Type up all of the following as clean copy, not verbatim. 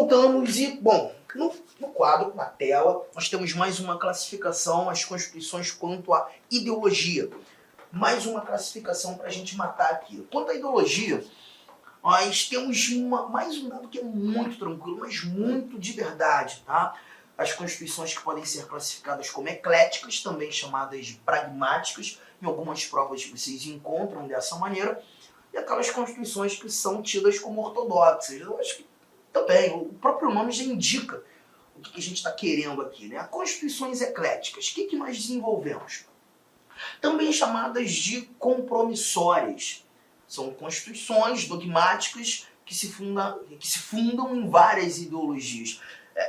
voltamos e, bom, no quadro, na tela, nós temos mais uma classificação, as constituições quanto à ideologia. Mais uma classificação para a gente matar aqui. Quanto à ideologia, nós temos mais um dado que é muito tranquilo, mas muito de verdade, tá? As constituições que podem ser classificadas como ecléticas, também chamadas de pragmáticas, em algumas provas vocês encontram dessa maneira, e aquelas constituições que são tidas como ortodoxas. Eu acho que também, o próprio nome já indica o que a gente está querendo aqui, né? Constituições ecléticas, o que nós desenvolvemos? Também chamadas de compromissórias. São constituições dogmáticas que se fundam em várias ideologias.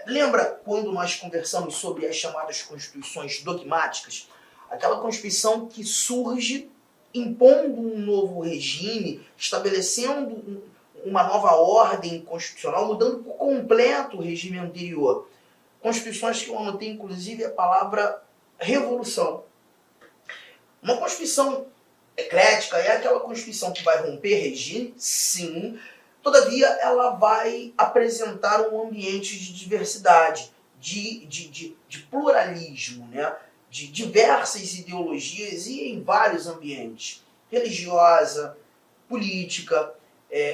Lembra quando nós conversamos sobre as chamadas constituições dogmáticas? Aquela constituição que surge impondo um novo regime, estabelecendo uma nova ordem constitucional, mudando por completo o regime anterior. Constituições que eu anotei, inclusive, a palavra revolução. Uma constituição eclética é aquela constituição que vai romper regime, sim, todavia ela vai apresentar um ambiente de diversidade, de pluralismo, né? De diversas ideologias e em vários ambientes. Religiosa, política,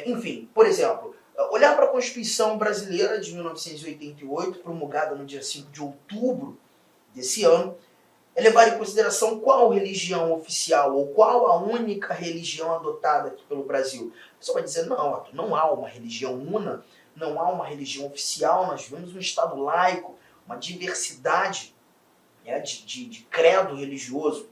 enfim, por exemplo, olhar para a Constituição Brasileira de 1988, promulgada no dia 5 de outubro desse ano, é levar em consideração qual religião oficial ou qual a única religião adotada aqui pelo Brasil. Você vai dizer, não há uma religião una, não há uma religião oficial, nós vivemos um Estado laico, uma diversidade, né, de credo religioso.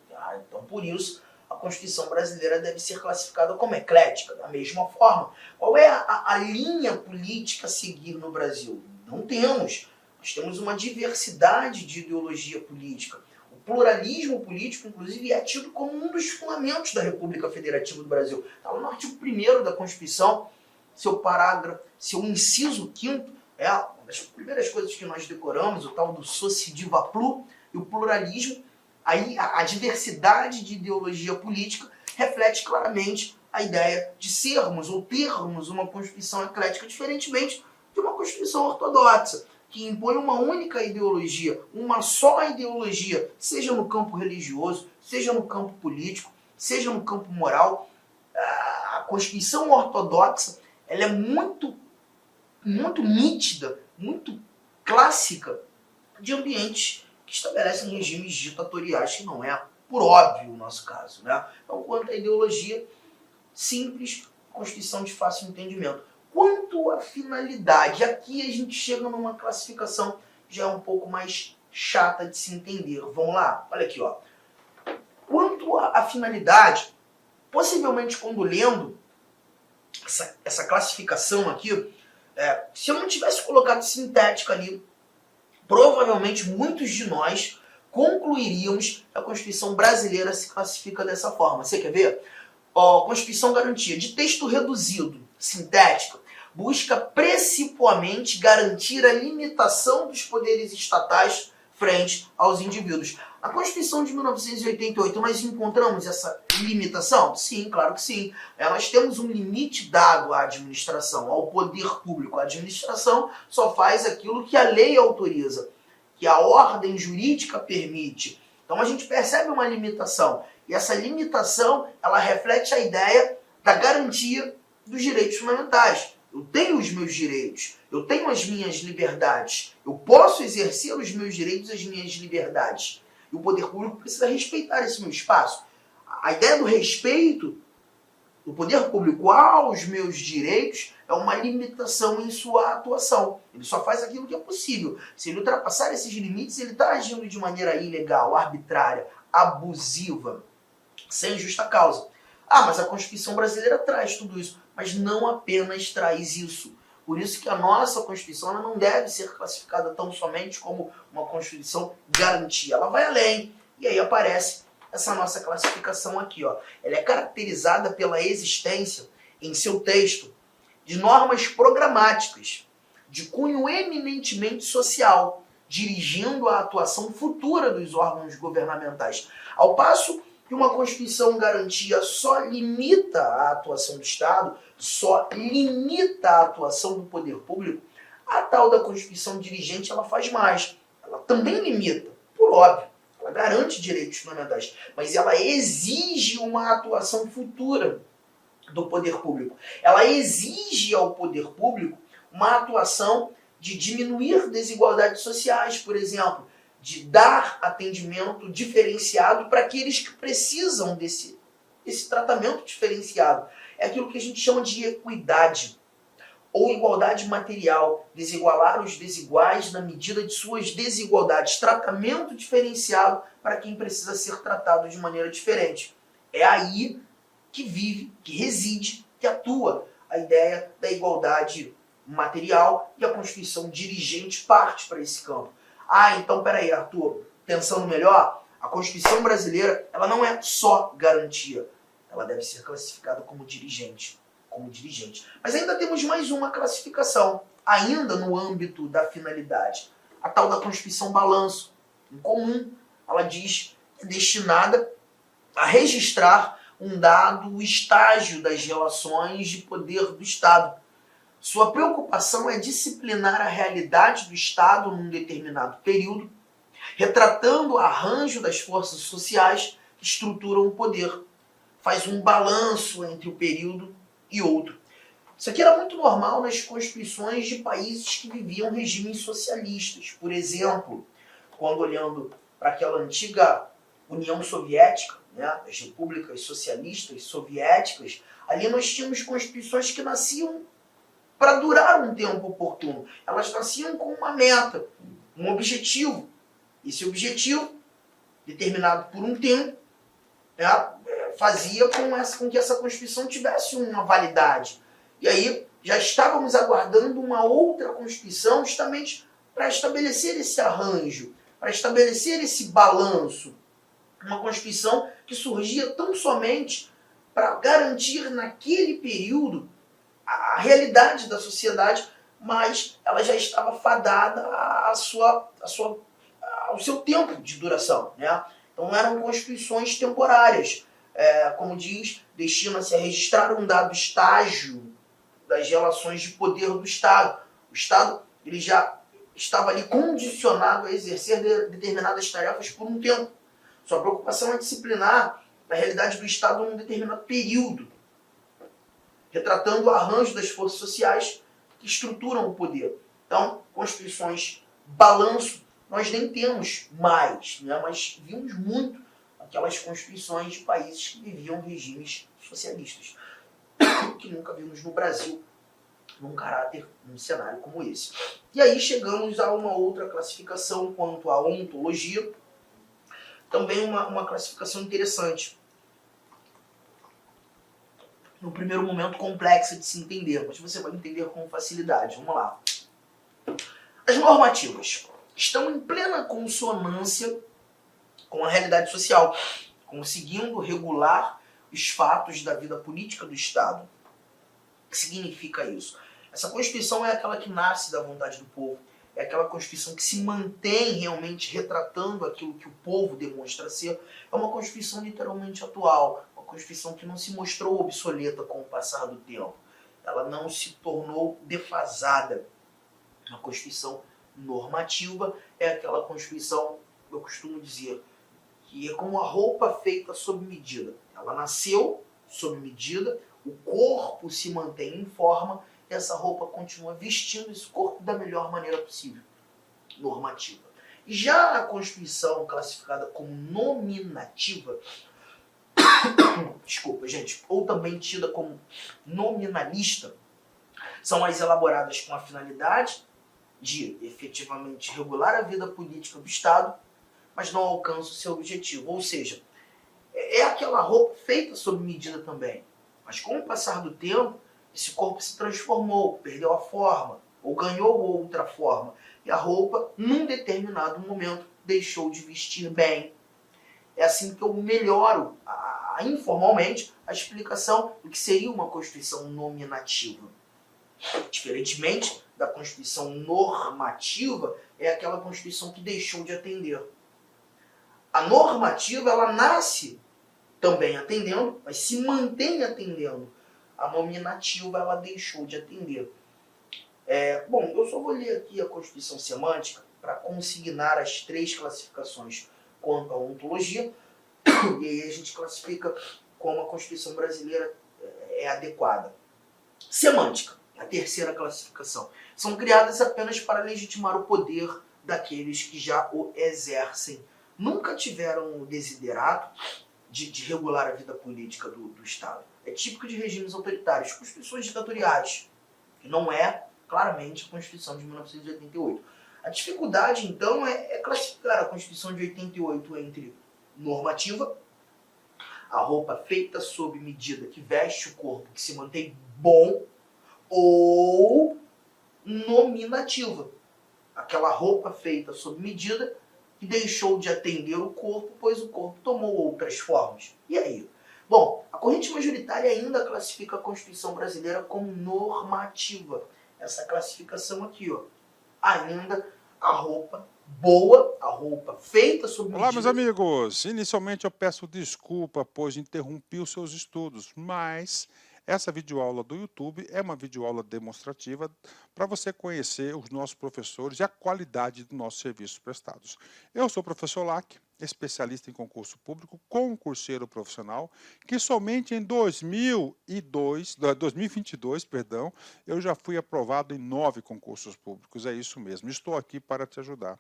Então, por isso, a Constituição brasileira deve ser classificada como eclética. Da mesma forma, qual é a linha política a seguir no Brasil? Não temos. Nós temos uma diversidade de ideologia política. O pluralismo político, inclusive, é tido como um dos fundamentos da República Federativa do Brasil. Está lá no artigo 1º da Constituição, seu parágrafo, seu inciso 5º, é uma das primeiras coisas que nós decoramos, o tal do Sociediva Plu, e o pluralismo. Aí a diversidade de ideologia política reflete claramente a ideia de sermos ou termos uma Constituição eclética, diferentemente de uma Constituição ortodoxa, que impõe uma única ideologia, uma só ideologia, seja no campo religioso, seja no campo político, seja no campo moral. A Constituição ortodoxa ela é muito nítida, muito clássica de ambientes que estabelecem regimes ditatoriais, que não é, por óbvio, o nosso caso, né? Então, quanto à ideologia, simples, Constituição de fácil entendimento. Quanto à finalidade, aqui a gente chega numa classificação já um pouco mais chata de se entender. Vamos lá? Olha aqui, ó. Quanto à finalidade, possivelmente quando lendo essa classificação aqui, se eu não tivesse colocado sintética ali, provavelmente muitos de nós concluiríamos que a Constituição brasileira se classifica dessa forma. Você quer ver? Constituição garantia de texto reduzido, sintética, busca principalmente garantir a limitação dos poderes estatais frente aos indivíduos. A Constituição de 1988, nós encontramos essa limitação? Sim, claro que sim. Nós temos um limite dado à administração, ao poder público. A administração só faz aquilo que a lei autoriza, que a ordem jurídica permite. Então a gente percebe uma limitação. E essa limitação, ela reflete a ideia da garantia dos direitos fundamentais. Eu tenho os meus direitos, eu tenho as minhas liberdades, eu posso exercer os meus direitos e as minhas liberdades. E o poder público precisa respeitar esse meu espaço. A ideia do respeito do poder público aos meus direitos é uma limitação em sua atuação. Ele só faz aquilo que é possível. Se ele ultrapassar esses limites, ele está agindo de maneira ilegal, arbitrária, abusiva, sem justa causa. Mas a Constituição brasileira traz tudo isso, mas não apenas traz isso. Por isso que a nossa Constituição ela não deve ser classificada tão somente como uma Constituição garantia. Ela vai além. E aí aparece essa nossa classificação aqui. Ó. Ela é caracterizada pela existência, em seu texto, de normas programáticas, de cunho eminentemente social, dirigindo a atuação futura dos órgãos governamentais. Ao passo que uma Constituição garantia só limita a atuação do Estado, só limita a atuação do poder público, A tal da Constituição dirigente, ela faz mais. Ela também limita, por óbvio. Ela garante direitos fundamentais, mas ela exige uma atuação futura do poder público. Ela exige ao poder público uma atuação de diminuir desigualdades sociais, por exemplo, de dar atendimento diferenciado para aqueles que precisam desse tratamento diferenciado. É aquilo que a gente chama de equidade ou igualdade material, desigualar os desiguais na medida de suas desigualdades, tratamento diferenciado para quem precisa ser tratado de maneira diferente. É aí que vive, que reside, que atua a ideia da igualdade material, e a Constituição dirigente parte para esse campo. Então peraí, Arthur, pensando melhor, a Constituição brasileira ela não é só garantia, ela deve ser classificada como dirigente. Mas ainda temos mais uma classificação, ainda no âmbito da finalidade, a tal da Constituição Balanço. Em comum, ela diz que é destinada a registrar um dado estágio das relações de poder do Estado. Sua preocupação é disciplinar a realidade do Estado num determinado período, retratando o arranjo das forças sociais que estruturam o poder. Faz um balanço entre o período e outro. Isso aqui era muito normal nas constituições de países que viviam regimes socialistas. Por exemplo, quando olhando para aquela antiga União Soviética, as repúblicas socialistas soviéticas, ali nós tínhamos constituições que nasciam para durar um tempo oportuno. Elas nasciam com uma meta, um objetivo. Esse objetivo, determinado por um tempo, fazia com que essa Constituição tivesse uma validade. E aí já estávamos aguardando uma outra Constituição justamente para estabelecer esse arranjo, para estabelecer esse balanço. Uma Constituição que surgia tão somente para garantir naquele período a realidade da sociedade, mas ela já estava fadada ao seu tempo de duração. Então eram constituições temporárias. Como diz, destina-se a registrar um dado estágio das relações de poder do Estado. O Estado ele já estava ali condicionado a exercer determinadas tarefas por um tempo. Sua preocupação é disciplinar a realidade do Estado num determinado período, retratando o arranjo das forças sociais que estruturam o poder. Então, constituições balanço nós nem temos mais, mas vimos muito aquelas constituições de países que viviam regimes socialistas, que nunca vimos no Brasil num cenário como esse. E aí chegamos a uma outra classificação quanto à ontologia, também uma classificação interessante. No primeiro momento complexa de se entender, mas você vai entender com facilidade. Vamos lá. As normativas estão em plena consonância com a realidade social, conseguindo regular os fatos da vida política do Estado. O que significa isso? Essa Constituição é aquela que nasce da vontade do povo, é aquela Constituição que se mantém realmente retratando aquilo que o povo demonstra ser. É uma Constituição literalmente atual, uma Constituição que não se mostrou obsoleta com o passar do tempo. Ela não se tornou defasada. A Constituição normativa é aquela Constituição, eu costumo dizer, que é como a roupa feita sob medida. Ela nasceu sob medida, o corpo se mantém em forma, e essa roupa continua vestindo esse corpo da melhor maneira possível. Normativa. E já a Constituição classificada como nominativa, desculpa, gente, ou também tida como nominalista, são as elaboradas com a finalidade de efetivamente regular a vida política do Estado, mas não alcançam o seu objetivo. Ou seja, é aquela roupa feita sob medida também. Mas com o passar do tempo, esse corpo se transformou, perdeu a forma, ou ganhou outra forma. E a roupa, num determinado momento, deixou de vestir bem. É assim que eu melhoro, informalmente, a explicação do que seria uma Constituição nominativa. Diferentemente da Constituição normativa, é aquela Constituição que deixou de atender. A normativa, ela nasce também atendendo, mas se mantém atendendo. A nominativa, ela deixou de atender. Bom, eu só vou ler aqui a Constituição Semântica para consignar as 3 classificações quanto à ontologia, e aí a gente classifica como a Constituição brasileira é adequada. Semântica, a terceira classificação. São criadas apenas para legitimar o poder daqueles que já o exercem. Nunca tiveram o desiderato de regular a vida política do Estado. É típico de regimes autoritários, constituições ditatoriais, que não é claramente a Constituição de 1988. A dificuldade, então, é classificar a Constituição de 88 entre normativa, a roupa feita sob medida que veste o corpo, que se mantém bom, ou nominativa, aquela roupa feita sob medida que deixou de atender o corpo, pois o corpo tomou outras formas. E aí? Bom, a corrente majoritária ainda classifica a Constituição brasileira como normativa. Essa classificação aqui, ó, ainda a roupa boa, a roupa feita sob medida. Olá, meus amigos! Inicialmente eu peço desculpa, pois interrompi os seus estudos, mas essa videoaula do YouTube é uma videoaula demonstrativa para você conhecer os nossos professores e a qualidade dos nossos serviços prestados. Eu sou o professor Lac, especialista em concurso público, concurseiro profissional, que somente em 2022, eu já fui aprovado em 9 concursos públicos. É isso mesmo, estou aqui para te ajudar.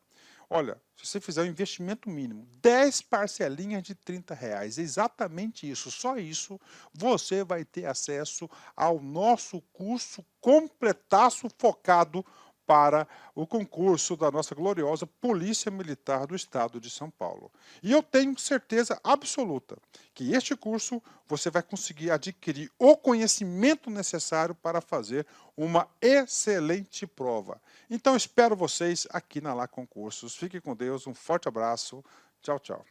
Olha, se você fizer um investimento mínimo, 10 parcelinhas de R$30, exatamente isso, só isso, você vai ter acesso ao nosso curso completaço focado para o concurso da nossa gloriosa Polícia Militar do Estado de São Paulo. E eu tenho certeza absoluta que este curso você vai conseguir adquirir o conhecimento necessário para fazer uma excelente prova. Então espero vocês aqui na Lá Concursos. Fique com Deus, um forte abraço. Tchau, tchau.